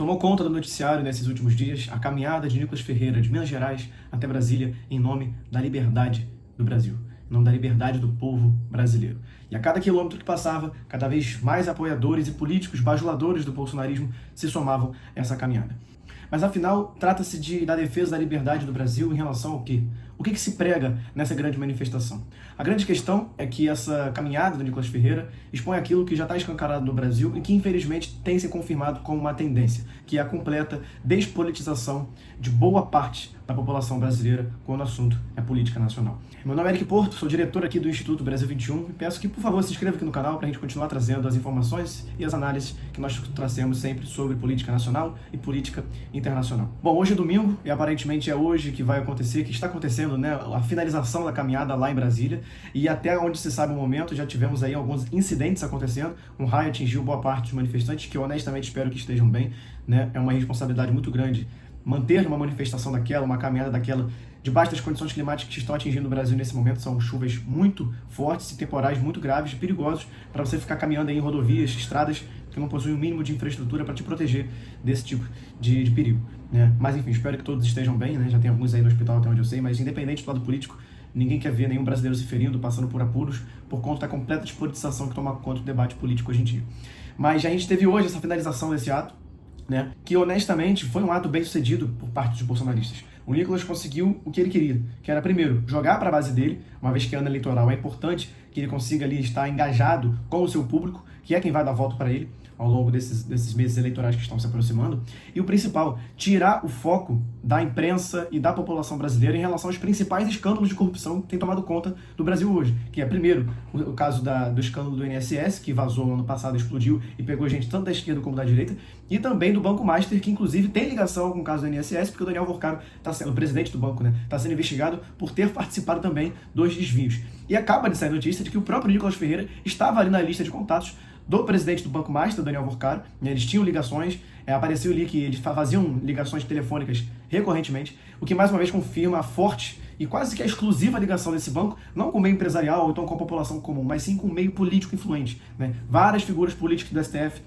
Tomou conta do noticiário nesses últimos dias a caminhada de Nicolas Ferreira, de Minas Gerais até Brasília, em nome da liberdade do Brasil, em nome da liberdade do povo brasileiro. E a cada quilômetro que passava, cada vez mais apoiadores e políticos bajuladores do bolsonarismo se somavam a essa caminhada. Mas afinal, trata-se da defesa da liberdade do Brasil em relação ao quê? O que se prega nessa grande manifestação? A grande questão é que essa caminhada do Nicolas Ferreira expõe aquilo que já está escancarado no Brasil e que infelizmente tem se confirmado como uma tendência, que é a completa despolitização de boa parte da população brasileira quando o assunto é política nacional. Meu nome é Eric Porto, sou diretor aqui do Instituto Brasil 21 e peço que, por favor, se inscreva aqui no canal para a gente continuar trazendo as informações e as análises que nós trazemos sempre sobre política nacional e política internacional. Bom, hoje é domingo e aparentemente é hoje que vai acontecer, que está acontecendo, né, a finalização da caminhada lá em Brasília, e até onde se sabe o momento já tivemos aí alguns incidentes acontecendo. Um raio atingiu boa parte dos manifestantes, que eu honestamente espero que estejam bem, né? É uma responsabilidade muito grande manter uma manifestação daquela, uma caminhada daquela, debaixo das condições climáticas que estão atingindo o Brasil nesse momento. São chuvas muito fortes e temporais muito graves e perigosos para você ficar caminhando aí em rodovias, estradas que não possuem o mínimo de infraestrutura para te proteger desse tipo de perigo, né? Mas enfim, espero que todos estejam bem, né? Já tem alguns aí no hospital até onde eu sei, mas independente do lado político, ninguém quer ver nenhum brasileiro se ferindo, passando por apuros, por conta da completa despolitização que toma conta do debate político hoje em dia. Mas a gente teve hoje essa finalização desse ato, né, que honestamente foi um ato bem sucedido por parte dos bolsonaristas. O Nicolas conseguiu o que ele queria, que era primeiro jogar para a base dele, uma vez que ano eleitoral é importante que ele consiga ali estar engajado com o seu público, que é quem vai dar voto para ele ao longo desses meses eleitorais que estão se aproximando. E o principal, tirar o foco da imprensa e da população brasileira em relação aos principais escândalos de corrupção que têm tomado conta do Brasil hoje, que é, primeiro, o caso do escândalo do INSS, que vazou no ano passado, explodiu e pegou gente tanto da esquerda como da direita, e também do Banco Master, que inclusive tem ligação com o caso do INSS, porque o Daniel Worcaro, o presidente do banco, né, está sendo investigado por ter participado também dos desvios. E acaba de sair notícia de que o próprio Nicolas Ferreira estava ali na lista de contatos do presidente do Banco Master, Daniel Worcaro, né? Eles tinham ligações, apareceu ali que eles faziam ligações telefônicas recorrentemente, o que mais uma vez confirma a forte e quase que a exclusiva ligação desse banco, não com o meio empresarial ou então com a população comum, mas sim com o meio político influente, né? Várias figuras políticas do STF,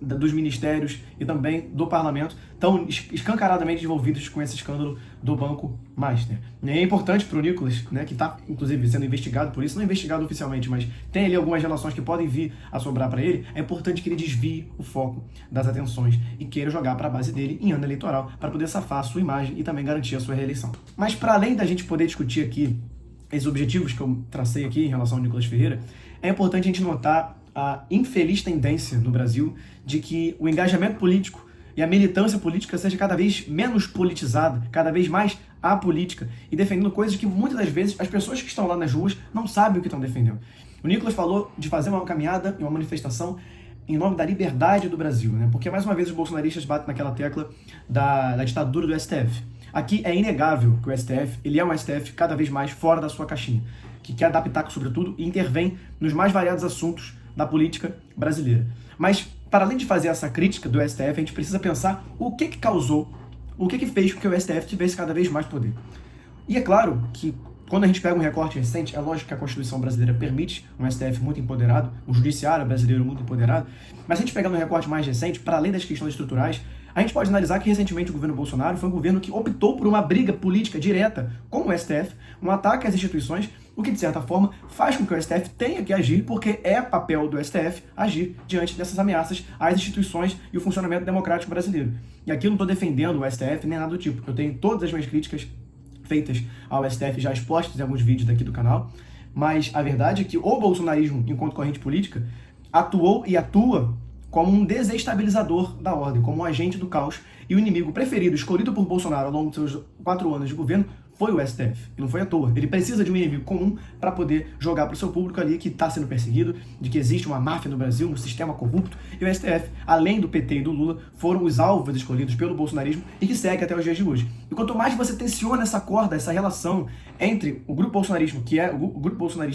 dos ministérios e também do parlamento estão escancaradamente envolvidos com esse escândalo do Banco Master. E é importante para o Nicolas, né, que está inclusive sendo investigado por isso, não investigado oficialmente, mas tem ali algumas relações que podem vir a sobrar para ele, é importante que ele desvie o foco das atenções e queira jogar para a base dele em ano eleitoral para poder safar a sua imagem e também garantir a sua reeleição. Mas para além da gente poder discutir aqui esses objetivos que eu tracei aqui em relação ao Nicolas Ferreira, é importante a gente notar a infeliz tendência no Brasil de que o engajamento político e a militância política seja cada vez menos politizada, cada vez mais apolítica e defendendo coisas que muitas das vezes as pessoas que estão lá nas ruas não sabem o que estão defendendo. O Nicolas falou de fazer uma caminhada e uma manifestação em nome da liberdade do Brasil, né? Porque mais uma vez os bolsonaristas batem naquela tecla da ditadura do STF. Aqui é inegável que o STF, ele é um STF cada vez mais fora da sua caixinha, que quer dar pitaco sobre tudo e intervém nos mais variados assuntos da política brasileira. Mas, para além de fazer essa crítica do STF, a gente precisa pensar o que causou, o que fez com que o STF tivesse cada vez mais poder. E é claro que, quando a gente pega um recorte recente, é lógico que a Constituição brasileira permite um STF muito empoderado, um judiciário brasileiro muito empoderado, mas se a gente pegar no recorte mais recente, para além das questões estruturais, a gente pode analisar que recentemente o governo Bolsonaro foi um governo que optou por uma briga política direta com o STF, um ataque às instituições, o que de certa forma faz com que o STF tenha que agir, porque é papel do STF agir diante dessas ameaças às instituições e o funcionamento democrático brasileiro. E aqui eu não estou defendendo o STF nem nada do tipo, eu tenho todas as minhas críticas feitas ao STF já expostas em alguns vídeos daqui do canal, mas a verdade é que o bolsonarismo, enquanto corrente política, atuou e atua como um desestabilizador da ordem, como um agente do caos, e o inimigo preferido, escolhido por Bolsonaro ao longo dos seus 4 anos de governo, foi o STF. E não foi à toa. Ele precisa de um inimigo comum para poder jogar para o seu público ali que está sendo perseguido, de que existe uma máfia no Brasil, um sistema corrupto, e o STF, além do PT e do Lula, foram os alvos escolhidos pelo bolsonarismo e que segue até os dias de hoje. E quanto mais você tensiona essa corda, essa relação entre o grupo bolsonarista,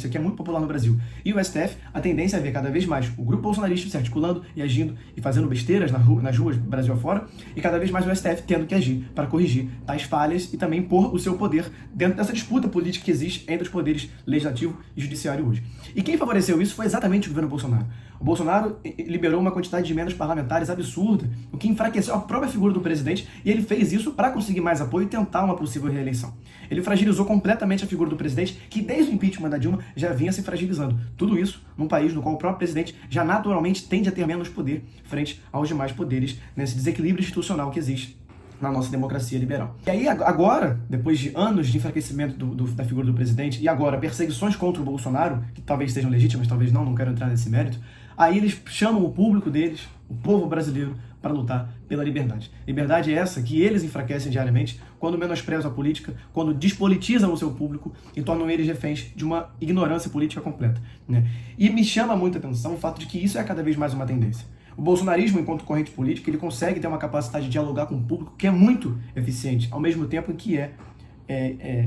que é muito popular no Brasil, e o STF, a tendência é ver cada vez mais o grupo bolsonarista se articulando e agindo e fazendo besteiras nas ruas Brasil afora, e cada vez mais o STF tendo que agir para corrigir tais falhas e também impor o seu poder poder dentro dessa disputa política que existe entre os poderes legislativo e judiciário hoje. E quem favoreceu isso foi exatamente o governo Bolsonaro. O Bolsonaro liberou uma quantidade de emendas parlamentares absurda, o que enfraqueceu a própria figura do presidente, e ele fez isso para conseguir mais apoio e tentar uma possível reeleição. Ele fragilizou completamente a figura do presidente, que desde o impeachment da Dilma já vinha se fragilizando. Tudo isso num país no qual o próprio presidente já naturalmente tende a ter menos poder frente aos demais poderes, nesse desequilíbrio institucional que existe na nossa democracia liberal. E aí agora, depois de anos de enfraquecimento da figura do presidente, e agora perseguições contra o Bolsonaro, que talvez sejam legítimas, talvez não quero entrar nesse mérito, aí eles chamam o público deles, o povo brasileiro, para lutar pela liberdade. Liberdade é essa que eles enfraquecem diariamente quando menosprezam a política, quando despolitizam o seu público e tornam eles reféns de uma ignorância política completa, né? E me chama muita atenção o fato de que isso é cada vez mais uma tendência. O bolsonarismo, enquanto corrente política, ele consegue ter uma capacidade de dialogar com o público que é muito eficiente, ao mesmo tempo em que é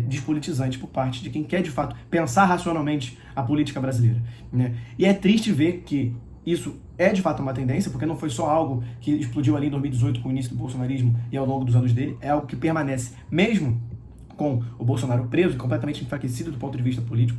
despolitizante por parte de quem quer, de fato, pensar racionalmente a política brasileira, né? E é triste ver que isso é, de fato, uma tendência, porque não foi só algo que explodiu ali em 2018 com o início do bolsonarismo e ao longo dos anos dele, é algo que permanece, mesmo com o Bolsonaro preso e completamente enfraquecido do ponto de vista político.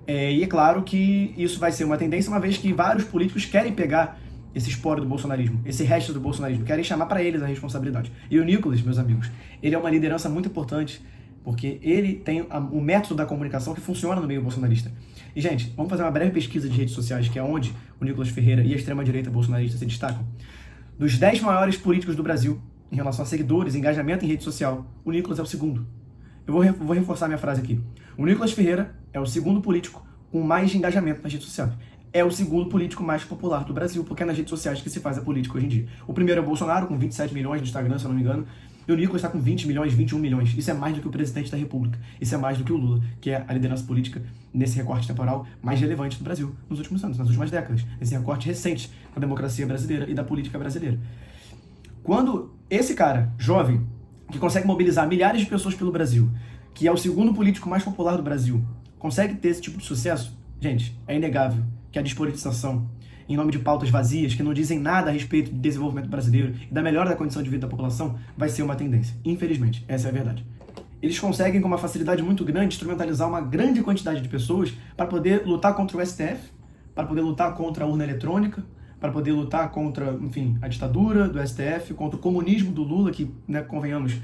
E é claro que isso vai ser uma tendência, uma vez que vários políticos querem pegar esse espólio do bolsonarismo, esse resto do bolsonarismo, querem chamar para eles a responsabilidade. E o Nicolas, meus amigos, ele é uma liderança muito importante, porque ele tem o método da comunicação que funciona no meio bolsonarista. E, gente, vamos fazer uma breve pesquisa de redes sociais, que é onde o Nicolas Ferreira e a extrema-direita bolsonarista se destacam. Dos 10 maiores políticos do Brasil, em relação a seguidores, engajamento em rede social, o Nicolas é o segundo. Eu vou reforçar minha frase aqui. O Nicolas Ferreira é o segundo político com mais engajamento nas redes sociais. É o segundo político mais popular do Brasil, porque é nas redes sociais que se faz a política hoje em dia. O primeiro é o Bolsonaro, com 27 milhões no Instagram, se eu não me engano, e o Nicolas está com 20 milhões, 21 milhões. Isso é mais do que o presidente da República. Isso é mais do que o Lula, que é a liderança política nesse recorte temporal mais relevante do Brasil nos últimos anos, nas últimas décadas. Esse recorte recente da democracia brasileira e da política brasileira. Quando esse cara, jovem, que consegue mobilizar milhares de pessoas pelo Brasil, que é o segundo político mais popular do Brasil, consegue ter esse tipo de sucesso, gente, é inegável que a despolitização, em nome de pautas vazias, que não dizem nada a respeito do desenvolvimento brasileiro e da melhora da condição de vida da população, vai ser uma tendência. Infelizmente, essa é a verdade. Eles conseguem, com uma facilidade muito grande, instrumentalizar uma grande quantidade de pessoas para poder lutar contra o STF, para poder lutar contra a urna eletrônica, para poder lutar contra, enfim, a ditadura do STF, contra o comunismo do Lula, que, né, convenhamos,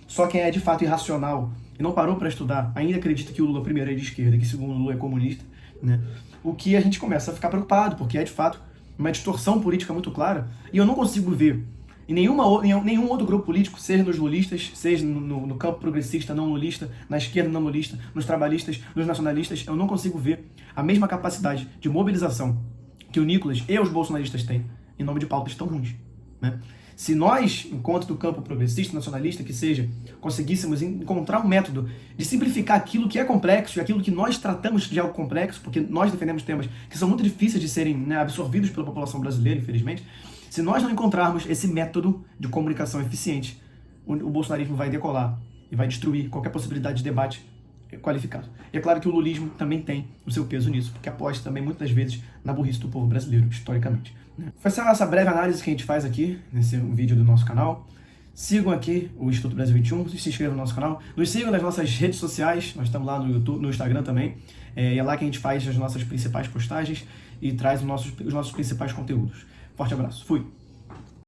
só quem é de fato irracional e não parou para estudar ainda acredita que o Lula, primeiro, é de esquerda e que, segundo, o Lula é comunista, né? O que a gente começa a ficar preocupado, porque é de fato uma distorção política muito clara, e eu não consigo ver em nenhum outro grupo político, seja nos lulistas, seja no campo progressista, não lulista, na esquerda não lulista, nos trabalhistas, nos nacionalistas, eu não consigo ver a mesma capacidade de mobilização que o Nicolas e os bolsonaristas têm em nome de pautas tão ruins, né? Se nós, enquanto do campo progressista, nacionalista, que seja, conseguíssemos encontrar um método de simplificar aquilo que é complexo e aquilo que nós tratamos de algo complexo, porque nós defendemos temas que são muito difíceis de serem, né, absorvidos pela população brasileira, infelizmente, se nós não encontrarmos esse método de comunicação eficiente, o bolsonarismo vai decolar e vai destruir qualquer possibilidade de debate qualificado. E é claro que o lulismo também tem o seu peso nisso, porque aposta também muitas vezes na burrice do povo brasileiro, historicamente, né? Foi essa breve análise que a gente faz aqui, nesse vídeo do nosso canal. Sigam aqui o Instituto Brasil 21, se inscrevam no nosso canal, nos sigam nas nossas redes sociais, nós estamos lá no YouTube, no Instagram também, e é lá que a gente faz as nossas principais postagens e traz os nossos principais conteúdos. Forte abraço, fui!